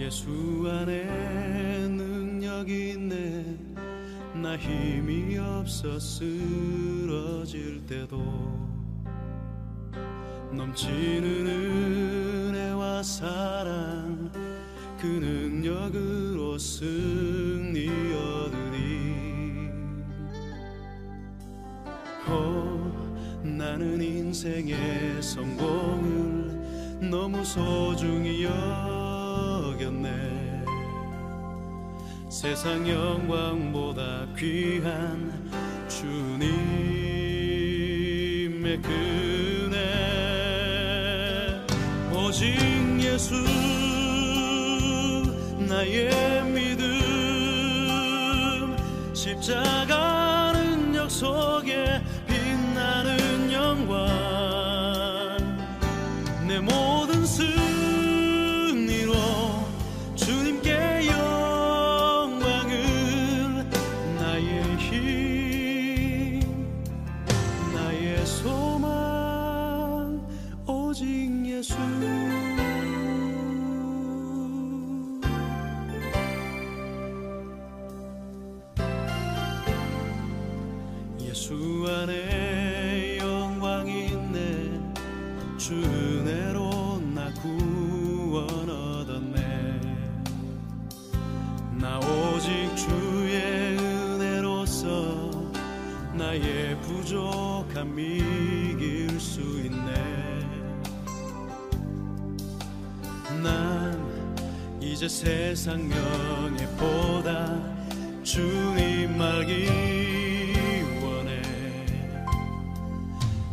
예수 안에 능력이 있네. 나 힘이 없어 쓰러질 때도 넘치는 은혜와 사랑, 그 능력으로 승리 얻으리. 나는 인생의 성공을 너무 소중히 여겼네. 세상 영광보다 귀한 주님의 은혜, 오직 예수 나의 믿음, 십자가 능력 속에 빛나는 영광, 내 모든 승리로 주님께 영광을, 나의 힘, 나의 소망, 오직 예수. 예수 안에 영광이 있네. 주 은혜로 나 구원 얻었네. 나 오직 주의 은혜로서 나의 부족함 이길 수 있네. 난 이제 세상 명예보다 주님 알기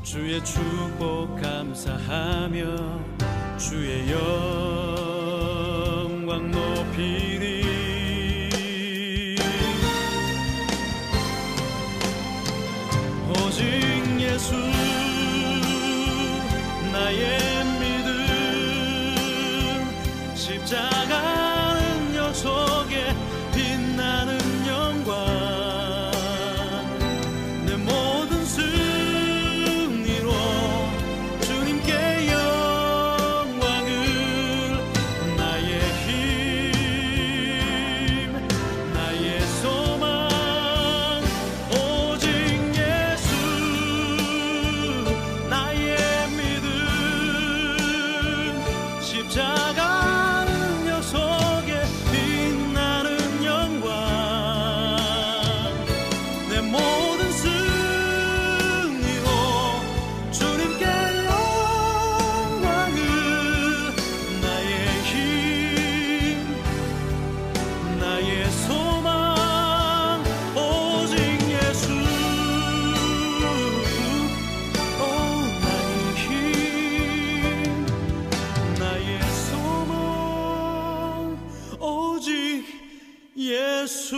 주의 축복 감사하며 주의 영광 높이리. 오직 예수 나의 믿음, 십자가 능력 속에 빛나는 영광, 내 모든 예수.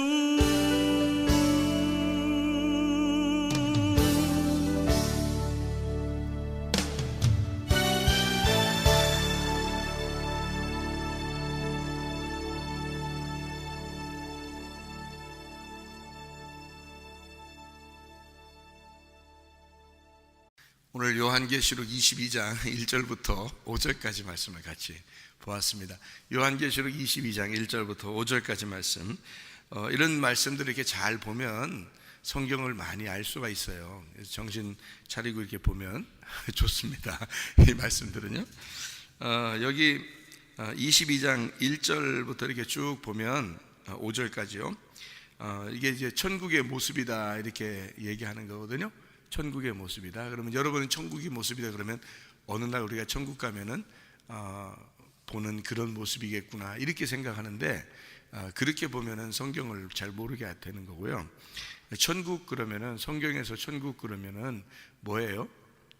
오늘 요한계시록 22장 1절부터 5절까지 말씀을 같이 보았습니다. 요한계시록 22장 1절부터 5절까지 말씀, 이런 말씀들을 이렇게 잘 보면 성경을 많이 알 수가 있어요. 그래서 정신 차리고 이렇게 보면 좋습니다. 이 말씀들은요. 여기 22장 1절부터 이렇게 쭉 보면 5절까지요. 이게 이제 천국의 모습이다 이렇게 얘기하는 거거든요. 천국의 모습이다. 그러면 여러분은 천국의 모습이다 그러면 어느 날 우리가 천국 가면은 보는 그런 모습이겠구나 이렇게 생각하는데, 그렇게 보면은 성경을 잘 모르게 되는 거고요. 천국 그러면은, 성경에서 천국 그러면은 뭐예요?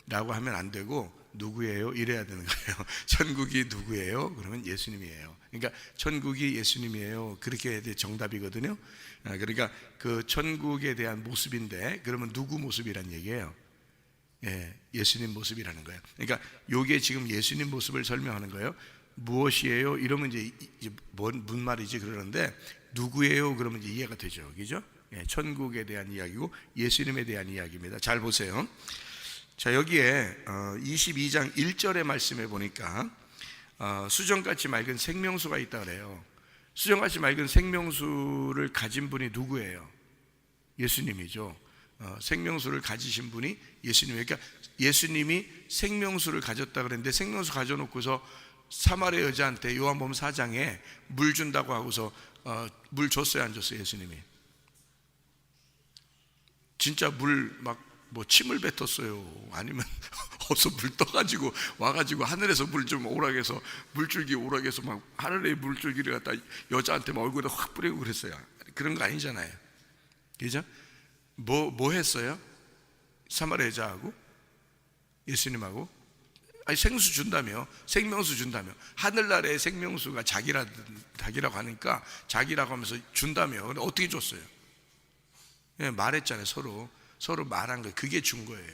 라고 하면 안 되고 누구예요? 이래야 되는 거예요. 천국이 누구예요? 그러면 예수님이에요. 그러니까 천국이 예수님이에요. 그렇게 정답이거든요. 그러니까 그 천국에 대한 모습인데, 그러면 누구 모습이란 얘기예요? 예수님 모습이라는 거예요. 그러니까 요게 지금 예수님 모습을 설명하는 거예요. 무엇이에요? 이러면 이제 뭔 말이지 그러는데, 누구예요? 그러면 이제 이해가 되죠. 그죠? 천국에 대한 이야기고 예수님에 대한 이야기입니다. 잘 보세요. 자, 여기에 22장 1절의 말씀에 보니까 수정같이 맑은 생명수가 있다 그래요. 수정같이 맑은 생명수를 가진 분이 누구예요? 예수님이죠. 생명수를 가지신 분이 예수님이에요. 그러니까 예수님이 생명수를 가졌다 그랬는데, 생명수 가져놓고서 사마리아 여자한테 요한복음 4장에 물 준다고 하고서 물 줬어요, 안 줬어요? 예수님이 진짜 물 막 뭐 침을 뱉었어요? 아니면 어서 물 떠가지고 와가지고 하늘에서 물 좀 오라고 해서 물줄기 오라고 해서 막 하늘의 물줄기를 갖다 여자한테 막 얼굴에 확 뿌리고 그랬어요? 그런 거 아니잖아요. 그죠? 뭐 했어요? 사마리아 여자하고 예수님하고 생수 준다며, 생명수 준다며. 하늘나라의 생명수가 자기라고 하니까 자기라고 하면서 준다며. 근데 어떻게 줬어요? 예, 말했잖아요. 서로 말한 거예요. 그게 준 거예요.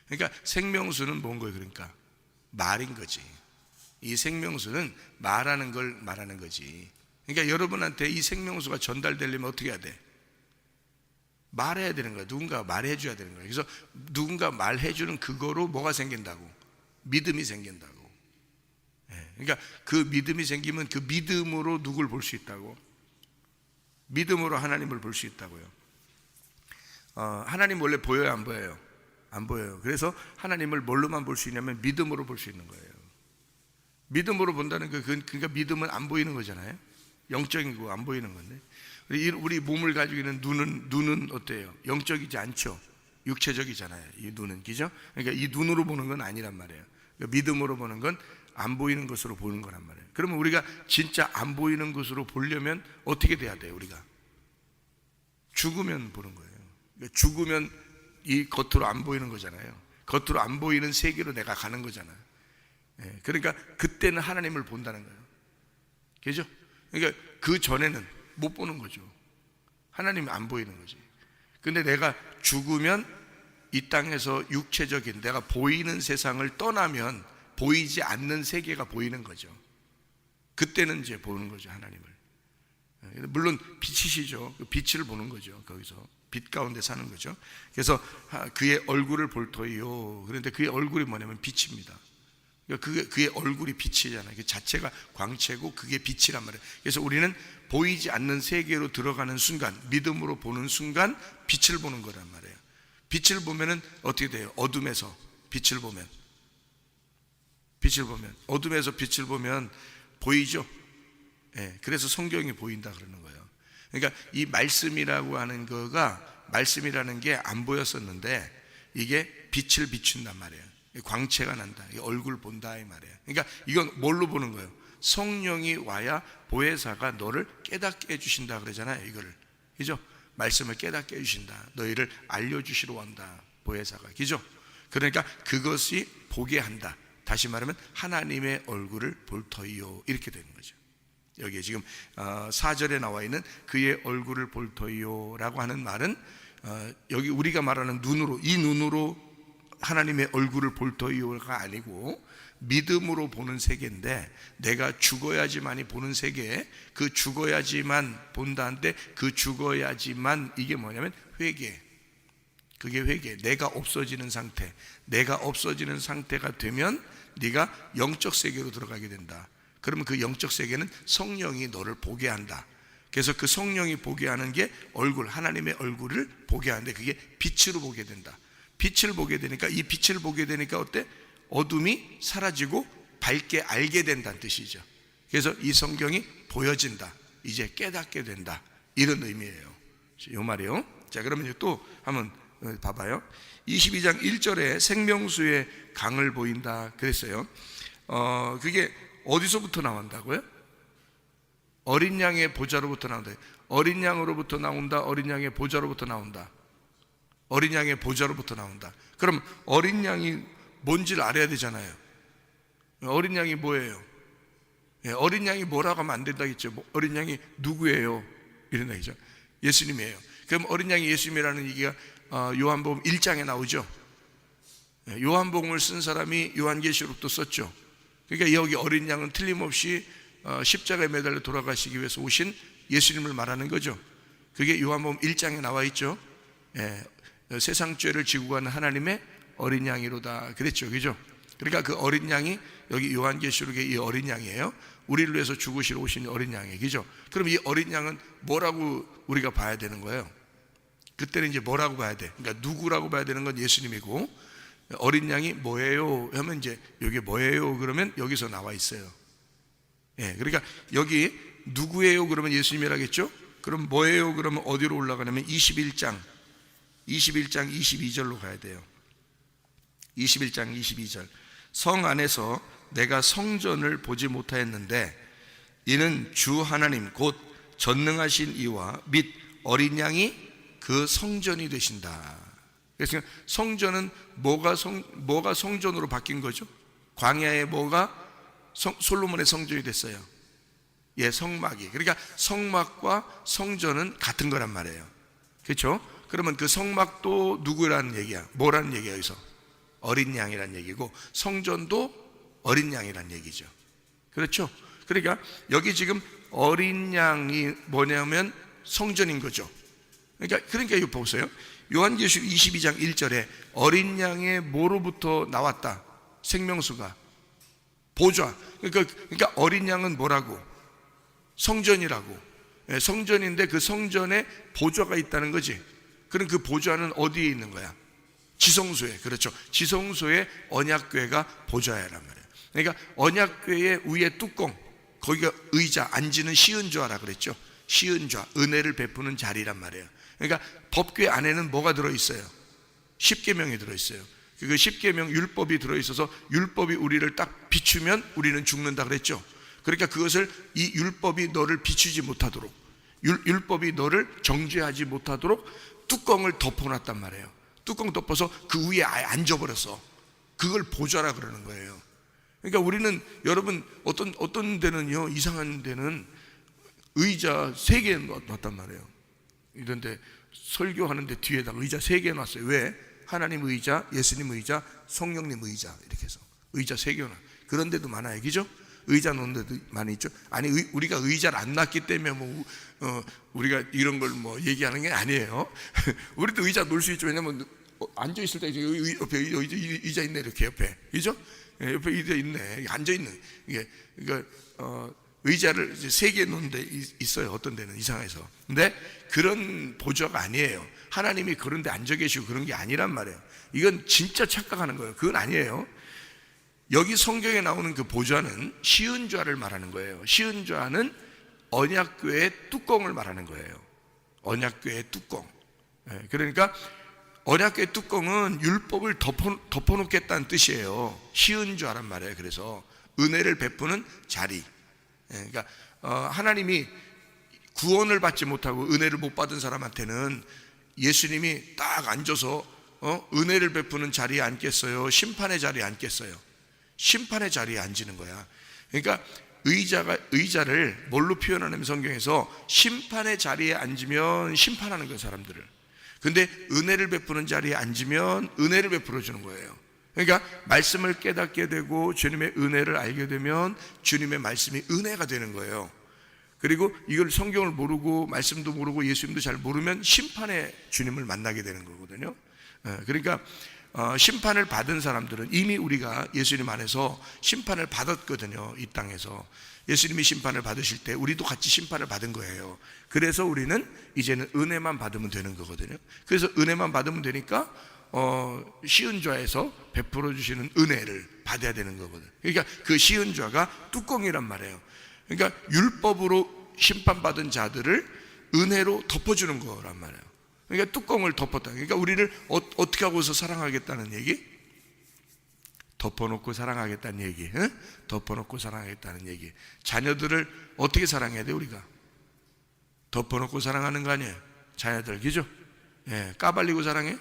그러니까 생명수는 뭔 거예요? 그러니까 말인 거지. 이 생명수는 말하는 걸 말하는 거지. 그러니까 여러분한테 이 생명수가 전달되려면 어떻게 해야 돼? 말해야 되는 거야. 누군가 말해 줘야 되는 거야. 그래서 누군가 말해 주는 그거로 뭐가 생긴다고? 믿음이 생긴다고. 그러니까 그 믿음이 생기면 그 믿음으로 누굴 볼 수 있다고? 믿음으로 하나님을 볼 수 있다고요. 하나님 원래 보여요, 안 보여요? 안 보여요. 그래서 하나님을 뭘로만 볼 수 있냐면 믿음으로 볼 수 있는 거예요. 믿음으로 본다는 거, 그러니까 믿음은 안 보이는 거잖아요. 영적인 거 안 보이는 건데, 우리 몸을 가지고 있는 눈은 어때요? 영적이지 않죠. 육체적이잖아요. 이 눈은, 그죠? 그러니까 이 눈으로 보는 건 아니란 말이에요. 그러니까 믿음으로 보는 건 안 보이는 것으로 보는 거란 말이에요. 그러면 우리가 진짜 안 보이는 것으로 보려면 어떻게 돼야 돼요? 우리가 죽으면 보는 거예요. 그러니까 죽으면 이 겉으로 안 보이는 거잖아요. 겉으로 안 보이는 세계로 내가 가는 거잖아요. 그러니까 그때는 하나님을 본다는 거예요. 그죠? 그러니까 그 전에는 못 보는 거죠. 하나님이 안 보이는 거지. 근데 내가 죽으면 이 땅에서 육체적인 내가 보이는 세상을 떠나면 보이지 않는 세계가 보이는 거죠. 그때는 이제 보는 거죠, 하나님을. 물론 빛이시죠. 빛을 보는 거죠. 거기서 빛 가운데 사는 거죠. 그래서 그의 얼굴을 볼 터이요. 그런데 그의 얼굴이 뭐냐면 빛입니다. 그러니까 그의 얼굴이 빛이잖아요. 그 자체가 광채고 그게 빛이란 말이에요. 그래서 우리는 보이지 않는 세계로 들어가는 순간, 믿음으로 보는 순간 빛을 보는 거란 말이에요. 빛을 보면은 어떻게 돼요? 어둠에서 빛을 보면, 어둠에서 빛을 보면 보이죠. 그래서 성경이 보인다 그러는 거예요. 그러니까 이 말씀이라고 하는 거가, 말씀이라는 게 안 보였었는데 이게 빛을 비춘단 말이에요. 광채가 난다. 얼굴 본다 이 말이에요. 그러니까 이건 뭘로 보는 거예요? 성령이 와야 보혜사가 너를 깨닫게 해주신다 그러잖아요. 이거를, 그죠? 말씀을 깨닫게 해주신다. 너희를 알려주시러 온다, 보혜사가, 그죠? 그러니까 그것이 보게 한다. 다시 말하면 하나님의 얼굴을 볼 터이요, 이렇게 되는 거죠. 여기에 지금 4절에 나와 있는 그의 얼굴을 볼 터이요 라고 하는 말은 여기 우리가 말하는 눈으로, 이 눈으로 하나님의 얼굴을 볼 터이요가 아니고 믿음으로 보는 세계인데, 내가 죽어야지만이 보는 세계에, 그 죽어야지만 본다는데 그 죽어야지만 이게 뭐냐면 회개. 그게 회개. 내가 없어지는 상태. 내가 없어지는 상태가 되면 네가 영적 세계로 들어가게 된다. 그러면 그 영적 세계는 성령이 너를 보게 한다. 그래서 그 성령이 보게 하는 게 얼굴, 하나님의 얼굴을 보게 하는데 그게 빛으로 보게 된다. 빛을 보게 되니까, 이 빛을 보게 되니까 어때? 어둠이 사라지고 밝게 알게 된다는 뜻이죠. 그래서 이 성경이 보여진다, 이제 깨닫게 된다, 이런 의미예요. 이 말이에요. 자, 그러면 또 한번 봐봐요. 22장 1절에 생명수의 강을 보인다 그랬어요. 그게 어디서부터 나온다고요? 어린 양의 보좌로부터 나온다. 어린 양으로부터 나온다. 어린 양의 보좌로부터 나온다. 어린 양의 보좌로부터 나온다. 그럼 어린 양이 뭔지를 알아야 되잖아요. 어린 양이 뭐예요? 어린 양이 뭐라고 하면 안 된다겠죠. 어린 양이 누구예요? 이런 얘기죠. 예수님이에요. 그럼 어린 양이 예수님이라는 얘기가 요한복음 1장에 나오죠. 요한복음을 쓴 사람이 요한계시록도 썼죠. 그러니까 여기 어린 양은 틀림없이 십자가에 매달려 돌아가시기 위해서 오신 예수님을 말하는 거죠. 그게 요한복음 1장에 나와 있죠. 세상 죄를 지고 가는 하나님의 어린 양이로다 그랬죠. 그죠? 그러니까 그 어린 양이 여기 요한계시록의 이 어린 양이에요. 우리를 위해서 죽으시러 오신 어린 양 얘기죠. 그럼 이 어린 양은 뭐라고 우리가 봐야 되는 거예요? 그때는 이제 뭐라고 봐야 돼? 그러니까 누구라고 봐야 되는 건 예수님이고, 어린 양이 뭐예요? 하면 이제 여기 뭐예요? 그러면 여기서 나와 있어요. 예, 그러니까 여기 누구예요? 그러면 예수님이라겠죠? 그럼 뭐예요? 그러면 어디로 올라가냐면 21장 22절로 가야 돼요. 21장 22절. 성 안에서 내가 성전을 보지 못하였는데 이는 주 하나님 곧 전능하신 이와 및 어린 양이 그 성전이 되신다. 그래서 성전은 뭐가 성전으로 바뀐 거죠? 광야에 뭐가 솔로몬의 성전이 됐어요? 예, 성막이. 그러니까 성막과 성전은 같은 거란 말이에요. 그렇죠? 그러면 그 성막도 누구라는 얘기야? 뭐라는 얘기야 여기서? 어린 양이란 얘기고, 성전도 어린 양이란 얘기죠. 그렇죠? 그러니까 여기 지금 어린 양이 뭐냐면 성전인 거죠. 그러니까 이거 보세요. 요한계시록 22장 1절에 어린 양의 뭐로부터 나왔다? 생명수가 보좌. 그러니까 어린 양은 뭐라고? 성전이라고. 예, 성전인데 그 성전에 보좌가 있다는 거지. 그럼 그 보좌는 어디에 있는 거야? 지성소에. 그렇죠. 지성소에 언약궤가 보좌야란 말이에요. 그러니까 언약궤의 위에 뚜껑, 거기가 의자, 앉는 시은좌라 그랬죠. 시은좌, 은혜를 베푸는 자리란 말이에요. 그러니까 법궤 안에는 뭐가 들어있어요? 십계명이 들어있어요. 그 십계명 율법이 들어있어서 율법이 우리를 딱 비추면 우리는 죽는다 그랬죠. 그러니까 그것을 이 율법이 너를 비추지 못하도록, 율법이 너를 정죄하지 못하도록 뚜껑을 덮어놨단 말이에요. 뚜껑 덮어서 그 위에 아예 앉아버렸어. 그걸 보좌라 그러는 거예요. 그러니까 우리는, 여러분, 어떤 데는요, 이상한 데는 의자 3개 놨단 말이에요. 이런데 설교하는데 뒤에다가 의자 3개 놨어요. 왜? 하나님 의자, 예수님 의자, 성령님 의자, 이렇게 해서 의자 3개 놔. 그런 데도 많아요. 그죠? 의자 놓는 데도 많이 있죠. 아니, 우리가 의자를 안 놨기 때문에 우리가 이런 걸 얘기하는 게 아니에요. 우리도 의자 놓을 수 있죠. 왜냐면 앉아 있을 때 옆에 의자 있네, 이렇게 옆에. 그죠? 옆에 의자 있네. 앉아 있는. 그러니까 의자를 3개 놓는 데 있어요. 어떤 데는 이상해서. 근데 그런 보좌가 아니에요. 하나님이 그런 데 앉아 계시고 그런 게 아니란 말이에요. 이건 진짜 착각하는 거예요. 그건 아니에요. 여기 성경에 나오는 그 보좌는 시은좌를 말하는 거예요. 시은좌는 언약궤의 뚜껑을 말하는 거예요. 언약궤의 뚜껑. 그러니까 언약궤의 뚜껑은 율법을 덮어놓겠다는 뜻이에요. 시은좌란 말이에요. 그래서 은혜를 베푸는 자리. 그러니까 하나님이 구원을 받지 못하고 은혜를 못 받은 사람한테는 예수님이 딱 앉아서 은혜를 베푸는 자리에 앉겠어요? 심판의 자리에 앉겠어요? 심판의 자리에 앉는 거야. 그러니까 의자를 뭘로 표현하냐면 성경에서 심판의 자리에 앉으면 심판하는 거예요, 사람들을. 근데 은혜를 베푸는 자리에 앉으면 은혜를 베풀어 주는 거예요. 그러니까 말씀을 깨닫게 되고 주님의 은혜를 알게 되면 주님의 말씀이 은혜가 되는 거예요. 그리고 이걸 성경을 모르고 말씀도 모르고 예수님도 잘 모르면 심판의 주님을 만나게 되는 거거든요. 그러니까 심판을 받은 사람들은 이미 우리가 예수님 안에서 심판을 받았거든요. 이 땅에서 예수님이 심판을 받으실 때 우리도 같이 심판을 받은 거예요. 그래서 우리는 이제는 은혜만 받으면 되는 거거든요. 그래서 은혜만 받으면 되니까 시은좌에서 베풀어 주시는 은혜를 받아야 되는 거거든요. 그러니까 그 시은좌가 뚜껑이란 말이에요. 그러니까 율법으로 심판받은 자들을 은혜로 덮어주는 거란 말이에요. 그러니까 뚜껑을 덮었다. 그러니까 우리를 어떻게 하고서 사랑하겠다는 얘기? 덮어놓고 사랑하겠다는 얘기. 응? 덮어놓고 사랑하겠다는 얘기. 자녀들을 어떻게 사랑해야 돼 우리가? 덮어놓고 사랑하는 거 아니에요? 자녀들, 그죠? 예, 까발리고 사랑해?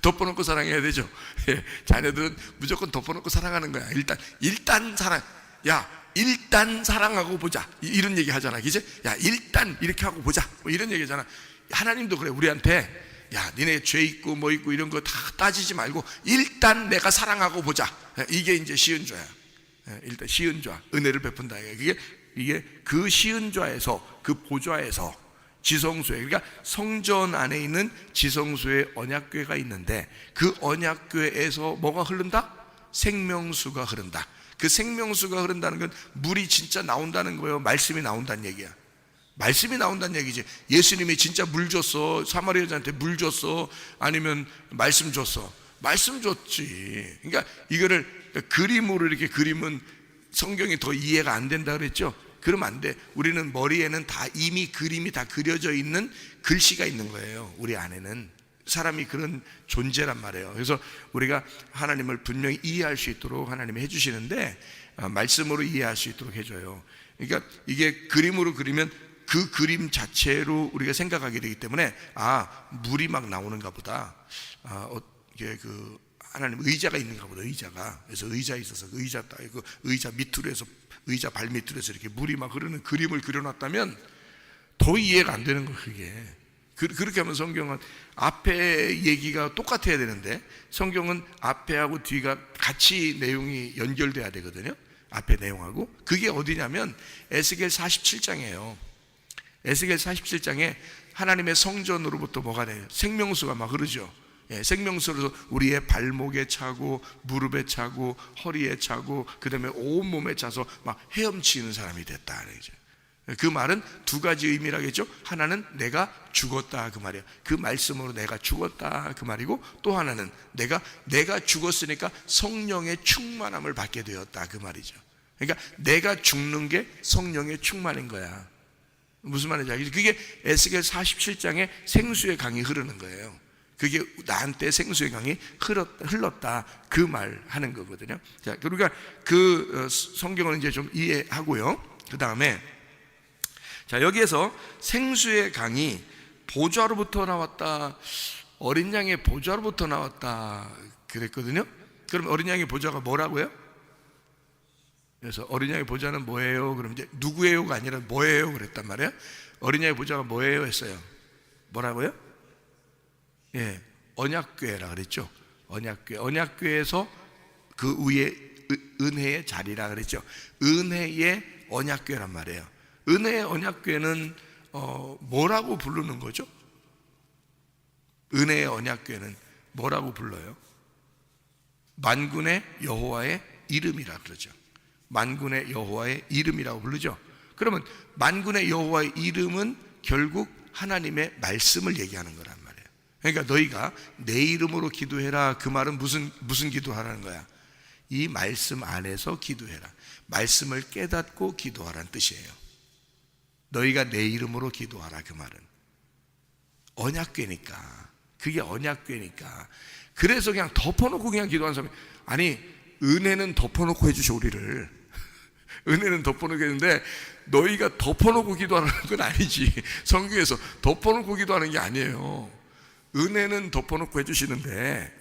덮어놓고 사랑해야 되죠. 예, 자녀들은 무조건 덮어놓고 사랑하는 거야. 일단 사랑. 야, 일단 사랑하고 보자. 이런 얘기 하잖아. 그지? 야, 일단 이렇게 하고 보자. 이런 얘기 하잖아. 하나님도 그래. 우리한테 야, 니네 죄 있고 뭐 있고 이런 거 다 따지지 말고 일단 내가 사랑하고 보자. 이게 이제 시은좌야. 일단 시은좌, 은혜를 베푼다. 이게 그 시은좌에서, 그 보좌에서 지성소에, 그러니까 성전 안에 있는 지성소에 언약궤가 있는데 그 언약궤에서 뭐가 흐른다? 생명수가 흐른다. 그 생명수가 흐른다는 건 물이 진짜 나온다는 거예요? 말씀이 나온다는 얘기야? 말씀이 나온다는 얘기지. 예수님이 진짜 물 줬어, 사마리아 여자한테 물 줬어, 아니면 말씀 줬어? 말씀 줬지. 그러니까 이거를 그림으로 이렇게 그리면 성경이 더 이해가 안 된다 그랬죠? 그러면 안 돼. 우리는 머리에는 다 이미 그림이 다 그려져 있는 글씨가 있는 거예요. 우리 안에는 사람이 그런 존재란 말이에요. 그래서 우리가 하나님을 분명히 이해할 수 있도록 하나님이 해주시는데, 말씀으로 이해할 수 있도록 해줘요. 그러니까 이게 그림으로 그리면 그 그림 자체로 우리가 생각하게 되기 때문에, 물이 막 나오는가 보다, 이게 그 하나님 의자가 있는가 보다, 의자가. 그래서 의자에 있어서 그 의자 밑으로 해서, 의자 발 밑으로 해서 이렇게 물이 막 흐르는 그림을 그려놨다면 더 이해가 안 되는 거예요. 그게 그렇게 하면 성경은 앞에 얘기가 똑같아야 되는데, 성경은 앞에하고 뒤가 같이 내용이 연결돼야 되거든요. 앞에 내용하고. 그게 어디냐면 에스겔 47장이에요 에스겔 47장에 하나님의 성전으로부터 뭐가 돼요? 생명수가 막 흐르죠. 생명수로 우리의 발목에 차고, 무릎에 차고, 허리에 차고, 그 다음에 온몸에 차서 막 헤엄치는 사람이 됐다. 그 말은 두 가지 의미라겠죠. 하나는 내가 죽었다, 그 말이야. 그 말씀으로 내가 죽었다, 그 말이고, 또 하나는 내가 죽었으니까 성령의 충만함을 받게 되었다, 그 말이죠. 그러니까 내가 죽는 게 성령의 충만인 거야. 무슨 말인지 알겠죠? 그게 에스겔 47장에 생수의 강이 흐르는 거예요. 그게 나한테 생수의 강이 흘렀다, 그 말 하는 거거든요. 자, 그러니까 그 성경을 이제 좀 이해하고요. 그 다음에 자, 여기에서 생수의 강이 보좌로부터 나왔다, 어린 양의 보좌로부터 나왔다 그랬거든요. 그럼 어린 양의 보좌가 뭐라고요? 그래서 어린 양의 보좌는 뭐예요? 그럼 이제 누구예요가 아니라 뭐예요? 그랬단 말이에요. 어린 양의 보좌가 뭐예요? 했어요. 뭐라고요? 언약궤라 그랬죠. 언약궤에서 그 위에 은혜의 자리라 그랬죠. 은혜의 언약궤란 말이에요. 은혜의 언약궤는 뭐라고 부르는 거죠? 은혜의 언약궤는 뭐라고 불러요? 만군의 여호와의 이름이라 그러죠. 만군의 여호와의 이름이라고 부르죠. 그러면 만군의 여호와의 이름은 결국 하나님의 말씀을 얘기하는 거란 말이에요. 그러니까 너희가 내 이름으로 기도해라, 그 말은 무슨 기도하라는 거야? 이 말씀 안에서 기도해라. 말씀을 깨닫고 기도하라는 뜻이에요. 너희가 내 이름으로 기도하라, 그 말은 언약궤니까. 그게 언약궤니까. 그래서 그냥 덮어놓고 그냥 기도하는 사람이, 아니 은혜는 덮어놓고 해주셔. 우리를 은혜는 덮어놓고 했는데 너희가 덮어놓고 기도하는 건 아니지. 성경에서 덮어놓고 기도하는 게 아니에요. 은혜는 덮어놓고 해주시는데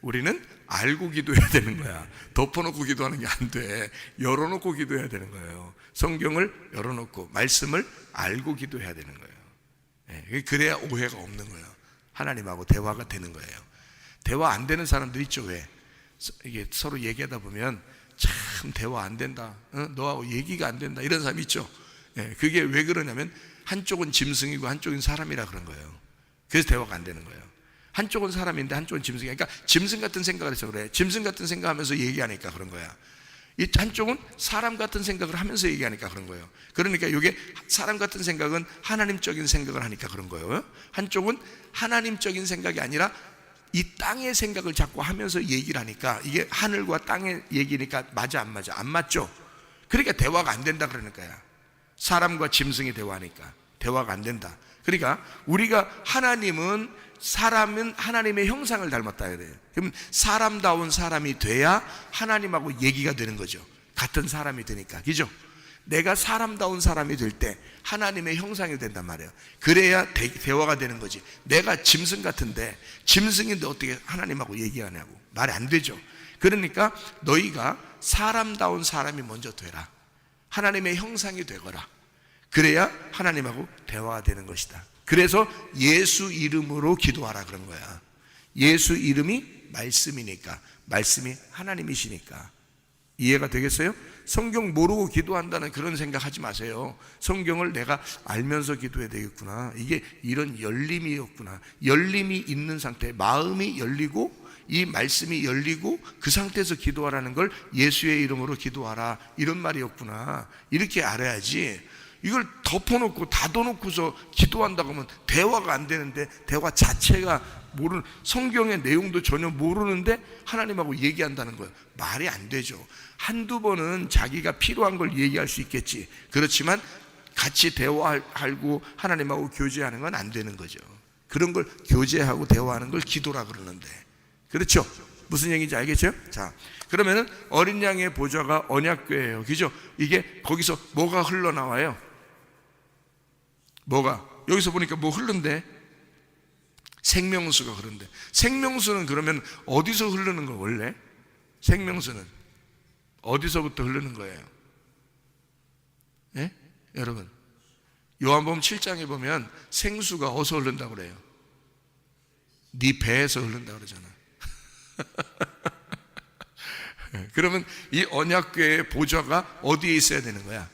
우리는 알고 기도해야 되는 거야. 덮어놓고 기도하는 게 안 돼. 열어놓고 기도해야 되는 거예요. 성경을 열어놓고 말씀을 알고 기도해야 되는 거예요. 그래야 오해가 없는 거예요. 하나님하고 대화가 되는 거예요. 대화 안 되는 사람들 있죠. 왜? 이게 서로 얘기하다 보면 참 대화 안 된다, 너하고 얘기가 안 된다, 이런 사람이 있죠. 그게 왜 그러냐면 한쪽은 짐승이고 한쪽은 사람이라 그런 거예요. 그래서 대화가 안 되는 거예요. 한쪽은 사람인데 한쪽은 짐승이야. 그러니까 짐승 같은 생각을 해서 그래. 짐승 같은 생각하면서 얘기하니까 그런 거야. 이 한쪽은 사람 같은 생각을 하면서 얘기하니까 그런 거예요. 그러니까 이게 사람 같은 생각은 하나님적인 생각을 하니까 그런 거예요. 한쪽은 하나님적인 생각이 아니라 이 땅의 생각을 자꾸 하면서 얘기를 하니까, 이게 하늘과 땅의 얘기니까 맞아 안 맞아? 안 맞죠. 그러니까 대화가 안 된다 그러는 거야. 사람과 짐승이 대화하니까 대화가 안 된다. 그러니까 우리가 사람은 하나님의 형상을 닮았다 해야 돼요. 그러면 사람다운 사람이 돼야 하나님하고 얘기가 되는 거죠. 같은 사람이 되니까, 그죠? 내가 사람다운 사람이 될 때 하나님의 형상이 된단 말이에요. 그래야 대화가 되는 거지. 내가 짐승 같은데, 짐승인데 어떻게 하나님하고 얘기하냐고. 말이 안 되죠. 그러니까 너희가 사람다운 사람이 먼저 되라. 하나님의 형상이 되거라. 그래야 하나님하고 대화가 되는 것이다. 그래서 예수 이름으로 기도하라 그런 거야. 예수 이름이 말씀이니까, 말씀이 하나님이시니까. 이해가 되겠어요? 성경 모르고 기도한다는 그런 생각하지 마세요. 성경을 내가 알면서 기도해야 되겠구나, 이게 이런 열림이었구나. 열림이 있는 상태, 마음이 열리고 이 말씀이 열리고 그 상태에서 기도하라는 걸 예수의 이름으로 기도하라 이런 말이었구나, 이렇게 알아야지. 이걸 덮어놓고 닫아놓고서 기도한다고 하면 대화가 안 되는데, 대화 자체가 모르는, 성경의 내용도 전혀 모르는데 하나님하고 얘기한다는 거예요. 말이 안 되죠. 한두 번은 자기가 필요한 걸 얘기할 수 있겠지. 그렇지만 같이 대화하고 하나님하고 교제하는 건 안 되는 거죠. 그런 걸 교제하고 대화하는 걸 기도라 그러는데, 그렇죠? 무슨 얘기인지 알겠죠? 자, 그러면은 어린 양의 보좌가 언약궤예요, 그죠? 이게 거기서 뭐가 흘러나와요? 뭐가? 여기서 보니까 뭐 흐른데? 생명수가 흐른대. 생명수는 그러면 어디서 흐르는 거? 원래 생명수는 어디서부터 흐르는 거예요? 예? 여러분, 요한복음 7장에 보면 생수가 어디서 흐른다고 그래요? 네 배에서 흐른다고 그러잖아. 그러면 이 언약궤의 보좌가 어디에 있어야 되는 거야?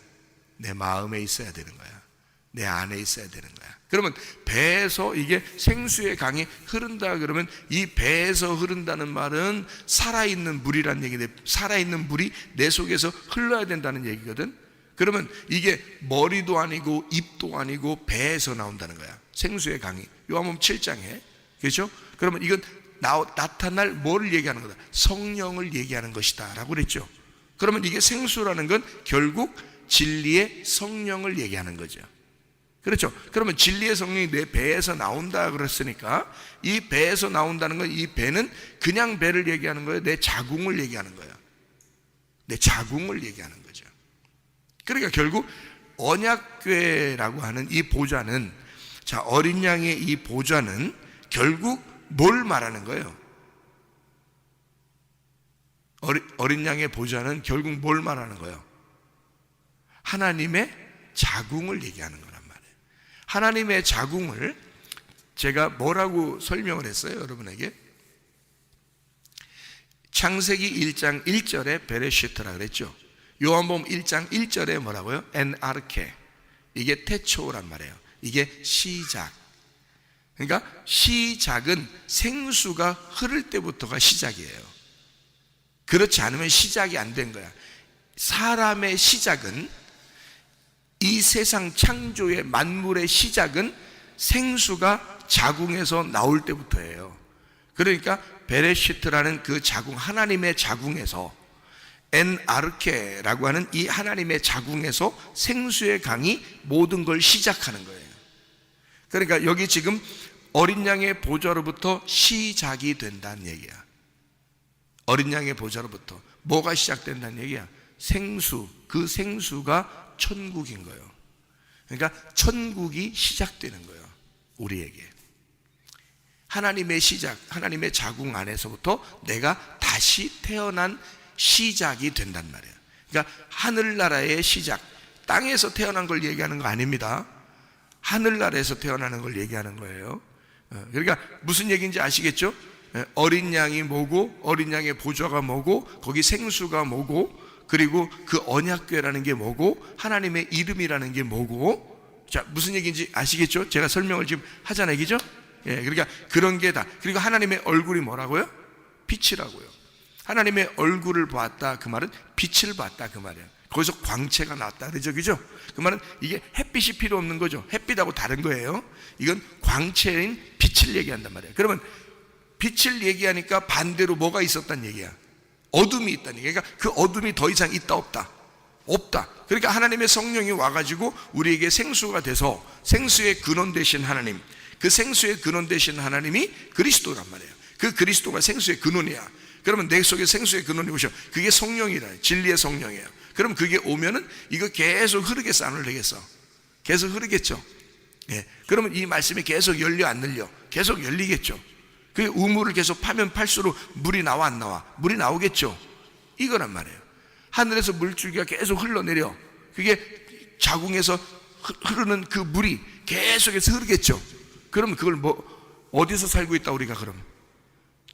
내 마음에 있어야 되는 거야. 내 안에 있어야 되는 거야. 그러면 배에서 이게 생수의 강이 흐른다 그러면, 이 배에서 흐른다는 말은 살아있는 물이란 얘기인데, 살아있는 물이 내 속에서 흘러야 된다는 얘기거든. 그러면 이게 머리도 아니고 입도 아니고 배에서 나온다는 거야, 생수의 강이. 요한복음 7장에. 그렇죠? 그러면 이건 나타날 뭐를 얘기하는 거다? 성령을 얘기하는 것이다 라고 그랬죠. 그러면 이게 생수라는 건 결국 진리의 성령을 얘기하는 거죠. 그렇죠? 그러면 진리의 성령이 내 배에서 나온다 그랬으니까, 이 배에서 나온다는 건, 이 배는 그냥 배를 얘기하는 거예요? 내 자궁을 얘기하는 거예요? 내 자궁을 얘기하는 거죠. 그러니까 결국 언약궤라고 하는 이 보좌는, 자, 어린 양의 이 보좌는 결국 뭘 말하는 거예요? 어린 양의 보좌는 결국 뭘 말하는 거예요? 하나님의 자궁을 얘기하는 거란 말이에요. 하나님의 자궁을 제가 뭐라고 설명을 했어요, 여러분에게? 창세기 1장 1절에 베레시트라 그랬죠. 요한복음 1장 1절에 뭐라고요? 엔아르케. 이게 태초란 말이에요. 이게 시작. 그러니까 시작은 생수가 흐를 때부터가 시작이에요. 그렇지 않으면 시작이 안 된 거야. 사람의 시작은, 이 세상 창조의 만물의 시작은 생수가 자궁에서 나올 때부터예요. 그러니까 베레시트라는 그 자궁, 하나님의 자궁에서, 엔아르케라고 하는 이 하나님의 자궁에서 생수의 강이 모든 걸 시작하는 거예요. 그러니까 여기 지금 어린 양의 보좌로부터 시작이 된다는 얘기야. 어린 양의 보좌로부터 뭐가 시작된다는 얘기야? 생수. 그 생수가 천국인 거예요. 그러니까 천국이 시작되는 거예요, 우리에게. 하나님의 시작, 하나님의 자궁 안에서부터 내가 다시 태어난 시작이 된단 말이에요. 그러니까 하늘나라의 시작, 땅에서 태어난 걸 얘기하는 거 아닙니다. 하늘나라에서 태어나는 걸 얘기하는 거예요. 그러니까 무슨 얘기인지 아시겠죠? 어린 양이 뭐고, 어린 양의 보좌가 뭐고, 거기 생수가 뭐고, 그리고 그 언약궤라는 게 뭐고, 하나님의 이름이라는 게 뭐고. 자, 무슨 얘기인지 아시겠죠? 제가 설명을 지금 하잖아요, 그죠? 예, 그러니까 그런 게 다. 그리고 하나님의 얼굴이 뭐라고요? 빛이라고요. 하나님의 얼굴을 보았다, 그 말은 빛을 봤다, 그 말이에요. 거기서 광채가 나왔다 그러죠, 그죠? 그 말은 이게 햇빛이 필요 없는 거죠. 햇빛하고 다른 거예요. 이건 광채인 빛을 얘기한단 말이에요. 그러면 빛을 얘기하니까 반대로 뭐가 있었단 얘기야? 어둠이 있다는 얘기야. 그러니까 그 어둠이 더 이상 있다 없다? 없다. 그러니까 하나님의 성령이 와가지고 우리에게 생수가 돼서, 생수의 근원 되신 하나님, 그 생수의 근원 되신 하나님이 그리스도란 말이에요. 그 그리스도가 생수의 근원이야. 그러면 내 속에 생수의 근원이 오셔. 그게 성령이라, 진리의 성령이에요. 그럼 그게 오면은 이거 계속 흐르겠어, 안 흐르겠어? 계속 흐르겠죠. 예. 그러면 이 말씀이 계속 열려, 안 열려? 계속 열리겠죠. 그 우물을 계속 파면 팔수록 물이 나와, 안 나와? 물이 나오겠죠. 이거란 말이에요. 하늘에서 물줄기가 계속 흘러내려. 그게 자궁에서 흐르는 그 물이 계속해서 흐르겠죠. 그러면 그걸 어디서 살고 있다, 우리가? 그럼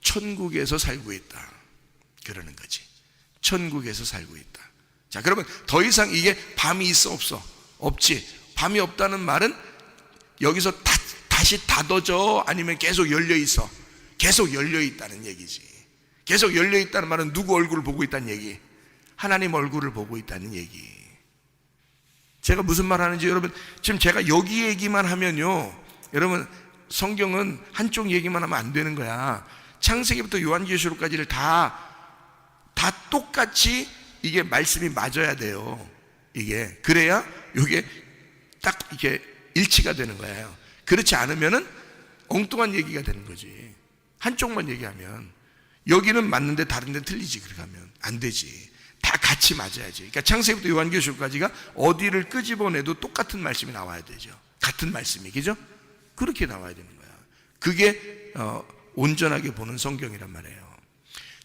천국에서 살고 있다, 그러는 거지. 천국에서 살고 있다. 자, 그러면 더 이상 이게 밤이 있어, 없어? 없지. 밤이 없다는 말은 여기서 다시 닫아져, 아니면 계속 열려 있어? 계속 열려 있다는 얘기지. 계속 열려 있다는 말은 누구 얼굴을 보고 있다는 얘기? 하나님 얼굴을 보고 있다는 얘기. 제가 무슨 말 하는지 여러분, 지금 제가 여기 얘기만 하면요, 여러분 성경은 한쪽 얘기만 하면 안 되는 거야. 창세기부터 요한계시록까지를 다 똑같이 이게 말씀이 맞아야 돼요. 이게 그래야 이게 딱 이게 일치가 되는 거예요. 그렇지 않으면은 엉뚱한 얘기가 되는 거지. 한쪽만 얘기하면 여기는 맞는데 다른 데는 틀리지. 그렇게 하면 안 되지. 다 같이 맞아야지. 그러니까 창세기부터 요한계시록까지가 어디를 끄집어내도 똑같은 말씀이 나와야 되죠. 같은 말씀이, 그죠? 그렇게 나와야 되는 거야. 그게 온전하게 보는 성경이란 말이에요.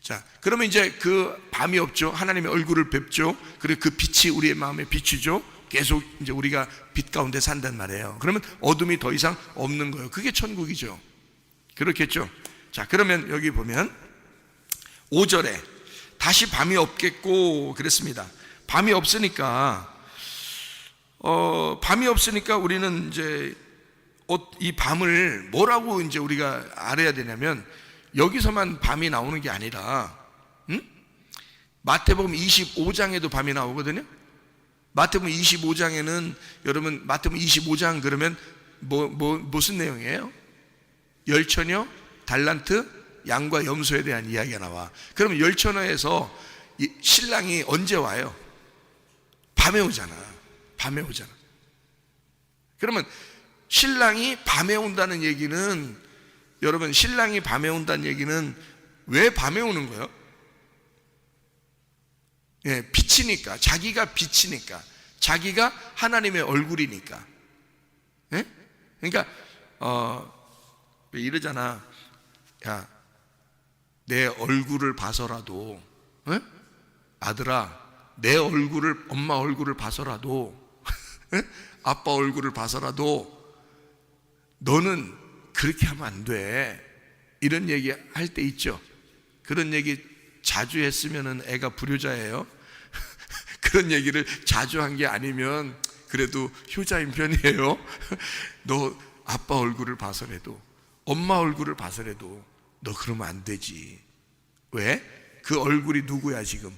자, 그러면 이제 그 밤이 없죠. 하나님의 얼굴을 뵙죠. 그리고 그 빛이 우리의 마음에 비추죠. 계속 이제 우리가 빛 가운데 산단 말이에요. 그러면 어둠이 더 이상 없는 거예요. 그게 천국이죠. 그렇겠죠. 자, 그러면 여기 보면 5절에 다시 밤이 없겠고 그랬습니다. 밤이 없으니까 우리는 이제 이 밤을 뭐라고 이제 우리가 알아야 되냐면, 여기서만 밤이 나오는 게 아니라, 마태복음 25장에도 밤이 나오거든요. 마태복음 25장에는 여러분, 마태복음 25장 그러면 무슨 내용이에요? 열처녀, 달란트, 양과 염소에 대한 이야기가 나와. 그러면 열처녀에서 신랑이 언제 와요? 밤에 오잖아. 밤에 오잖아. 그러면 신랑이 밤에 온다는 얘기는, 여러분 신랑이 밤에 온다는 얘기는 왜 밤에 오는 거예요? 예, 빛이니까. 자기가 빛이니까. 자기가 하나님의 얼굴이니까. 예? 그러니까 왜 이러잖아. 야, 내 얼굴을 봐서라도, 예? 아들아, 내 얼굴을, 엄마 얼굴을 봐서라도, 예? 아빠 얼굴을 봐서라도 너는 그렇게 하면 안 돼. 이런 얘기 할 때 있죠. 그런 얘기 자주 했으면 애가 불효자예요. 그런 얘기를 자주 한 게 아니면 그래도 효자인 편이에요. 너 아빠 얼굴을 봐서라도, 엄마 얼굴을 봐서라도 너 그러면 안 되지. 왜? 그 얼굴이 누구야 지금?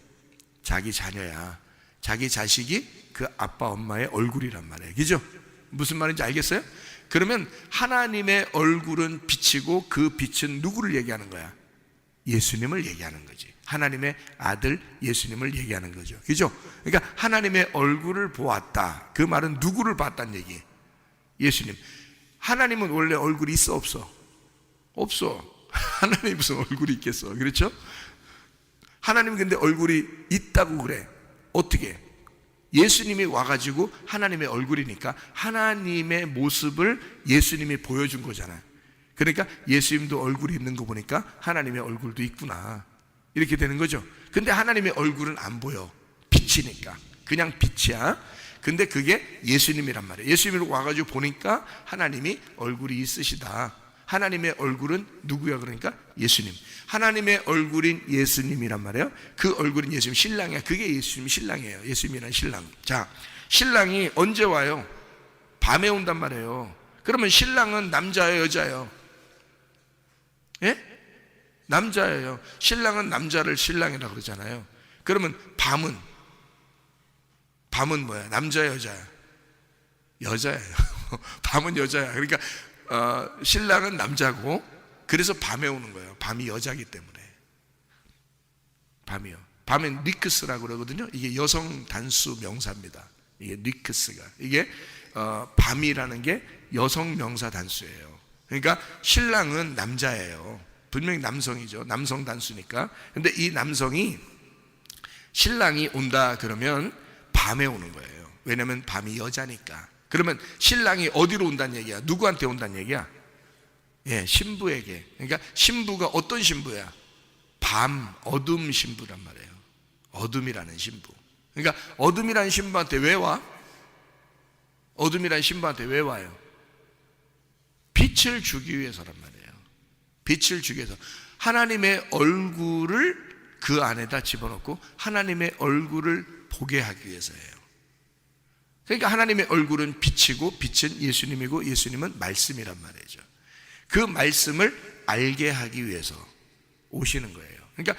자기 자녀야. 자기 자식이 그 아빠 엄마의 얼굴이란 말이에요. 그죠? 무슨 말인지 알겠어요? 그러면 하나님의 얼굴은 빛이고 그 빛은 누구를 얘기하는 거야? 예수님을 얘기하는 거지. 하나님의 아들 예수님을 얘기하는 거죠. 그죠? 그러니까 하나님의 얼굴을 보았다. 그 말은 누구를 봤다는 얘기? 예수님. 하나님은 원래 얼굴이 있어 없어? 없어. 하나님이 무슨 얼굴이 있겠어? 그렇죠? 하나님 근데 얼굴이 있다고 그래. 어떻게? 예수님이 와가지고 하나님의 얼굴이니까 하나님의 모습을 예수님이 보여준 거잖아요. 그러니까 예수님도 얼굴이 있는 거 보니까 하나님의 얼굴도 있구나, 이렇게 되는 거죠. 근데 하나님의 얼굴은 안 보여. 빛이니까. 그냥 빛이야. 근데 그게 예수님이란 말이에요. 예수님이 와가지고 보니까 하나님이 얼굴이 있으시다. 하나님의 얼굴은 누구야? 그러니까 예수님. 하나님의 얼굴인 예수님이란 말이에요. 그 얼굴인 예수님, 신랑이야. 그게 예수님 신랑이에요. 예수님이란 신랑. 자, 신랑이 언제 와요? 밤에 온단 말이에요. 그러면 신랑은 남자예요, 여자예요? 예? 남자예요. 신랑은 남자를 신랑이라고 그러잖아요. 그러면 밤은 뭐야? 남자야, 여자야? 여자예요. 밤은 여자야. 그러니까 신랑은 남자고, 그래서 밤에 오는 거예요. 밤이 여자기 때문에. 밤이요. 밤엔 니크스라고 그러거든요. 이게 여성 단수 명사입니다. 이게 니크스가, 이게 밤이라는 게 여성 명사 단수예요. 그러니까 신랑은 남자예요. 분명히 남성이죠. 남성 단수니까. 근데 이 남성이, 신랑이 온다 그러면 밤에 오는 거예요. 왜냐면 밤이 여자니까. 그러면 신랑이 어디로 온다는 얘기야? 누구한테 온다는 얘기야? 예, 신부에게. 그러니까 신부가 어떤 신부야? 밤, 어둠 신부란 말이에요. 어둠이라는 신부. 그러니까 어둠이라는 신부한테 왜 와? 어둠이라는 신부한테 왜 와요? 빛을 주기 위해서란 말이에요. 빛을 주기 위해서. 하나님의 얼굴을 그 안에다 집어넣고 하나님의 얼굴을 보게 하기 위해서예요. 그러니까 하나님의 얼굴은 빛이고, 빛은 예수님이고, 예수님은 말씀이란 말이죠. 그 말씀을 알게 하기 위해서 오시는 거예요. 그러니까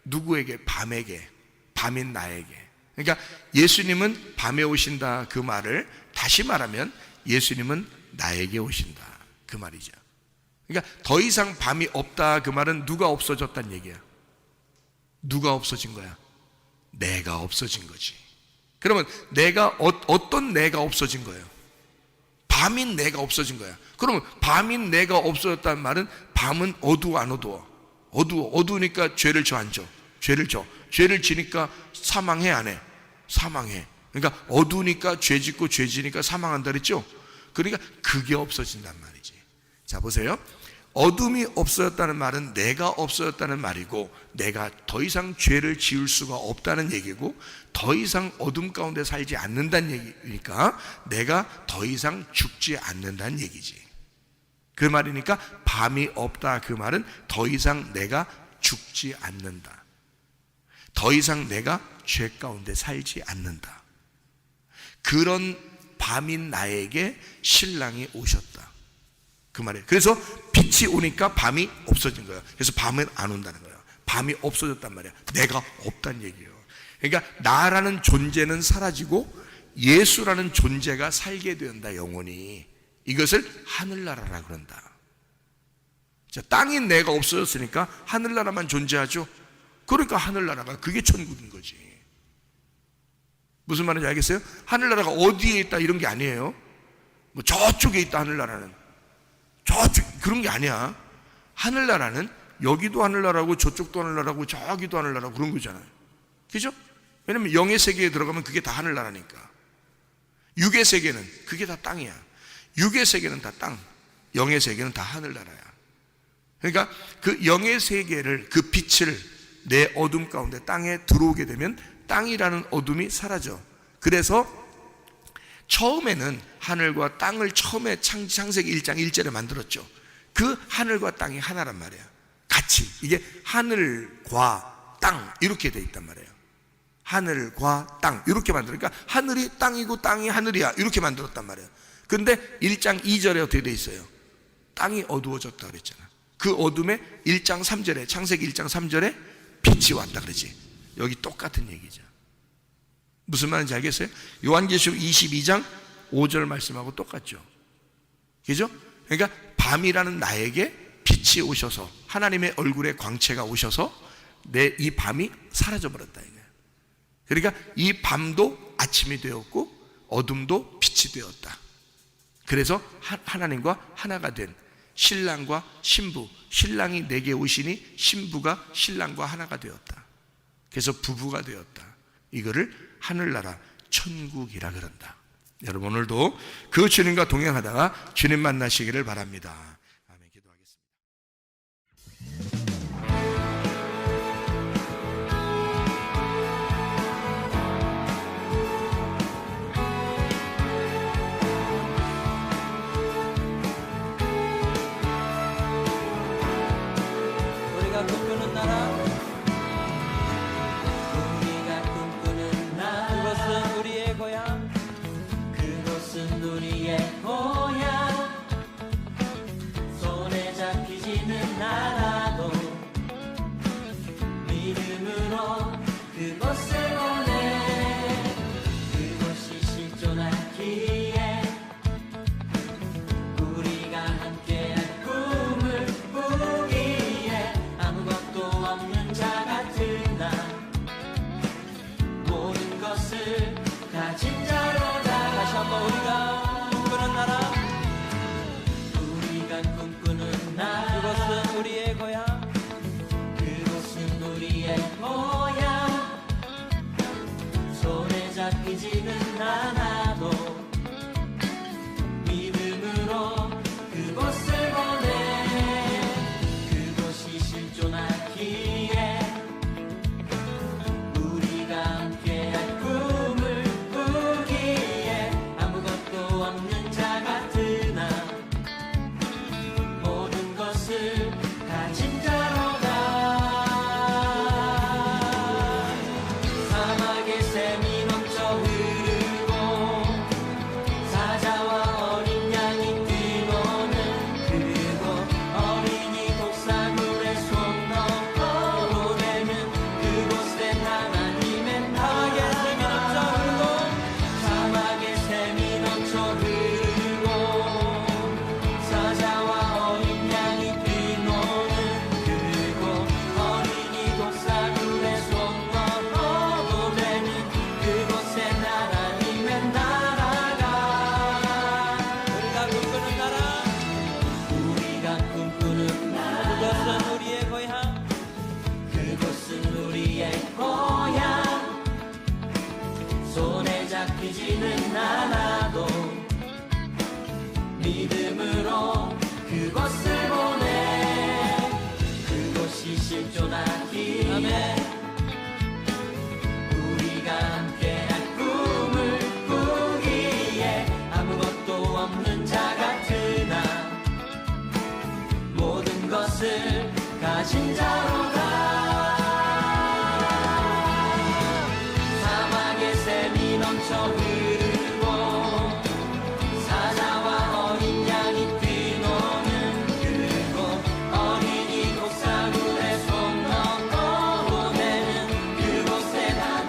누구에게? 밤에게, 밤인 나에게. 그러니까 예수님은 밤에 오신다 그 말을 다시 말하면 예수님은 나에게 오신다 그 말이죠. 그러니까 더 이상 밤이 없다 그 말은 누가 없어졌다는 얘기야? 누가 없어진 거야? 내가 없어진 거지. 그러면 내가 어떤 내가 없어진 거예요? 밤인 내가 없어진 거야. 그러면 밤인 내가 없어졌다는 말은 밤은 어두워 안 어두워? 어두우니까 죄를 져 안 져? 죄를 져. 죄를 지니까 사망해 안 해? 사망해. 그러니까 어두우니까 죄 짓고 죄 지니까 사망한다 그랬죠? 그러니까 그게 없어진단 말이지. 자 보세요. 어둠이 없어졌다는 말은 내가 없어졌다는 말이고, 내가 더 이상 죄를 지을 수가 없다는 얘기고, 더 이상 어둠 가운데 살지 않는다는 얘기니까 내가 더 이상 죽지 않는다는 얘기지. 그 말이니까 밤이 없다 그 말은 더 이상 내가 죽지 않는다, 더 이상 내가 죄 가운데 살지 않는다. 그런 밤인 나에게 신랑이 오셨다 그 말이에요. 그래서 빛이 오니까 밤이 없어진 거예요. 그래서 밤은 안 온다는 거예요. 밤이 없어졌단 말이야. 내가 없다는 얘기예요. 그러니까 나라는 존재는 사라지고 예수라는 존재가 살게 된다, 영원히. 이것을 하늘나라라 그런다. 자, 땅인 내가 없어졌으니까 하늘나라만 존재하죠. 그러니까 하늘나라가 그게 천국인 거지. 무슨 말인지 알겠어요? 하늘나라가 어디에 있다 이런 게 아니에요. 뭐 저쪽에 있다 하늘나라는, 저쪽 그런 게 아니야. 하늘나라는 여기도 하늘나라고 저쪽도 하늘나라고 저기도 하늘나라고 그런 거잖아요. 그죠? 왜냐면 영의 세계에 들어가면 그게 다 하늘나라니까. 육의 세계는 그게 다 땅이야. 육의 세계는 다 땅, 영의 세계는 다 하늘나라야. 그러니까 그 영의 세계를, 그 빛을 내 어둠 가운데 땅에 들어오게 되면 땅이라는 어둠이 사라져. 그래서 처음에는 하늘과 땅을 처음에 창세기 1장 1절에 만들었죠. 그 하늘과 땅이 하나란 말이야. 같이. 이게 하늘과 땅 이렇게 돼 있단 말이에요. 하늘과 땅 이렇게 만들으니까 하늘이 땅이고 땅이 하늘이야 이렇게 만들었단 말이에요. 근데 1장 2절에 어떻게 돼 있어요? 땅이 어두워졌다 그랬잖아. 그 어둠에 1장 3절에, 창세기 1장 3절에 빛이 왔다 그러지. 여기 똑같은 얘기죠. 무슨 말인지 알겠어요? 요한계시록 22장 5절 말씀하고 똑같죠. 그죠? 그러니까 밤이라는 나에게 빛이 오셔서, 하나님의 얼굴의 광채가 오셔서 내 이 밤이 사라져 버렸다 이거예요. 그러니까 이 밤도 아침이 되었고 어둠도 빛이 되었다. 그래서 하나님과 하나가 된 신랑과 신부, 신랑이 내게 오시니 신부가 신랑과 하나가 되었다. 그래서 부부가 되었다. 이거를 하늘나라 천국이라 그런다. 여러분 오늘도 그 주님과 동행하다가 주님 만나시기를 바랍니다. 아멘. 기도하겠습니다. 우리가 꿈꾸는 나라, 그것은 우리의 고향, 그곳은 우리의 고향. 손에 잡히지는 않아도 믿음으로 그곳을 보내. 그곳이 실존하기에 우리가 함께한 꿈을 꾸기에 아무것도 없는 자 같은 나, 모든 것을 가진 자로다. 다시 한번 우리가 꿈꾸는 나라, 우리가 꿈꾸는 나라, 그곳은 우리의 고향, 그곳은 우리의 고향. 손에 잡히지는 않아도 믿음으로 그곳을 보내. 그곳이 실존하기에 우리가 함께한 꿈을 꾸기에 아무것도 없는 자 같은 나, 모든 것을 가진 자로다. 사막의 샘이 넘쳐 흐르고 아멘. 우리가 함께한 꿈을 꾸기에 아무것도 없는 자 같으나 모든 것을 가진 자로다. 사막의 샘이 넘쳐 흐르고 사자와 어린 양이 뛰노는 그곳, 어린이 독사굴에 손 넣고 내는 그곳에 난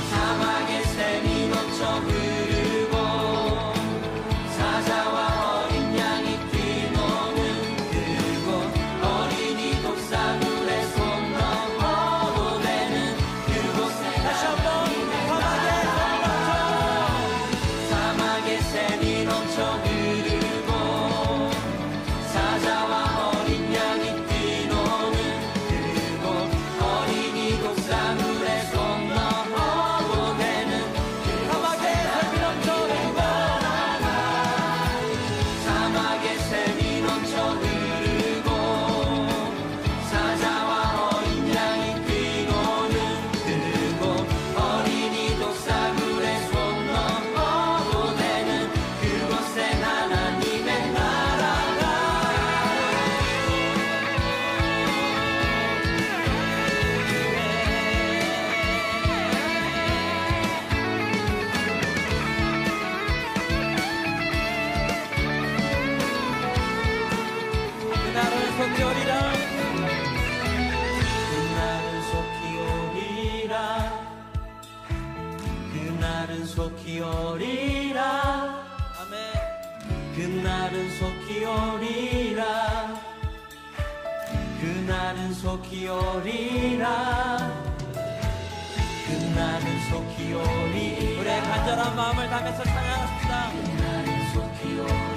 사막의 샘이 넘쳐 흐르고 사자와 어린 양이 뛰노는 그곳, 어린이 독사굴에 손 넣고 내는 그곳에 다시 한번 사막의 샘이 넘쳐 흐르고 사자와 어린 양이 뛰노는 그곳, 어린이 독사물에 손 넣고 내는 사막의 샘이 넘쳐 흐르고 사막의 샘이 넘쳐 흐르고 사자와 어린 양이 뛰노는 그곳, 어린이 독사물에 손 넣고 내는 그곳에 하나님의 나라가 그날은 속히 오리라. 그날은 속히 오리라. 그날은 속히 오리라. 아멘. 그날은 속히 오리라. 그날은 속히 오리라. 그날은 속히 오리라. 우리의 간절한 마음을 담아서 찬양합시다. 그날은 속히 오리라.